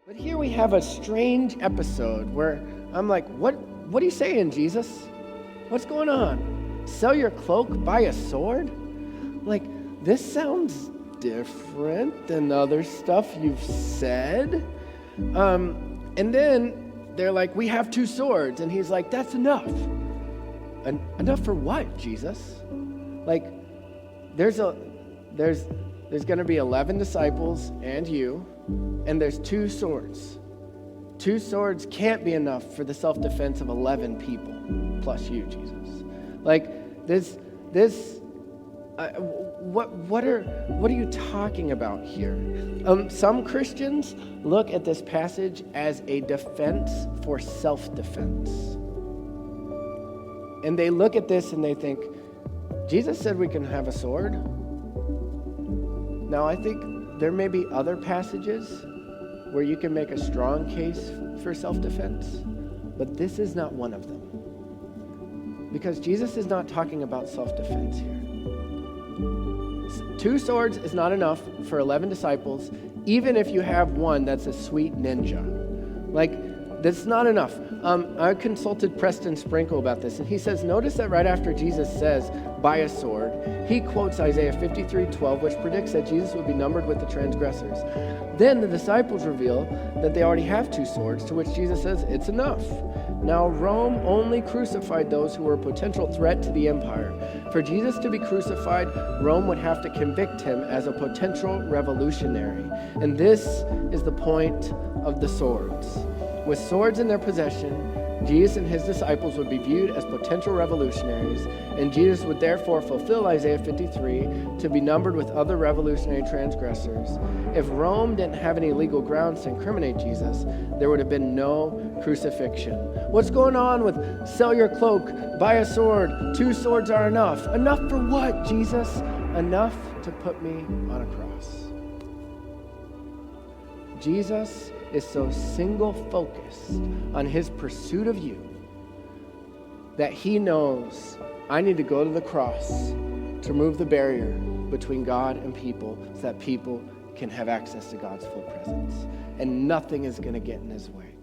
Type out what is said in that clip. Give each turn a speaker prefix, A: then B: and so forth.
A: But here we have a strange episode where I'm like, what are you saying, Jesus? What's going on? Sell your cloak, buy a sword? Like, this sounds different than other stuff you've said. And then they're like, we have 2 swords. And he's like, that's enough. Enough for what, Jesus? Like, there's going to be 11 disciples and you, and there's 2 swords. 2 swords can't be enough for the self-defense of 11 people, plus you, Jesus. Like, what are you talking about here? Some Christians look at this passage as a defense for self-defense. And they look at this and they think, Jesus said we can have a sword. Now, I think there may be other passages where you can make a strong case for self-defense, but this is not one of them. Because Jesus is not talking about self-defense here. 2 swords is not enough for 11 disciples, even if you have one that's a sweet ninja. Like, that's not enough. I consulted Preston Sprinkle about this, and he says, notice that right after Jesus says, buy a sword, he quotes Isaiah 53:12, which predicts that Jesus would be numbered with the transgressors. Then the disciples reveal that they already have 2 swords, to which Jesus says, it's enough. Now, Rome only crucified those who were a potential threat to the empire. For Jesus to be crucified, Rome would have to convict him as a potential revolutionary. And this is the point of the swords. With swords in their possession, Jesus and his disciples would be viewed as potential revolutionaries, and Jesus would therefore fulfill Isaiah 53 to be numbered with other revolutionary transgressors. If Rome didn't have any legal grounds to incriminate Jesus, there would have been no crucifixion. What's going on with sell your cloak, buy a sword, 2 swords are enough? Enough for what, Jesus? Enough to put me on a cross. Jesus is so single-focused on his pursuit of you that he knows I need to go to the cross to remove the barrier between God and people so that people can have access to God's full presence. And nothing is going to get in his way.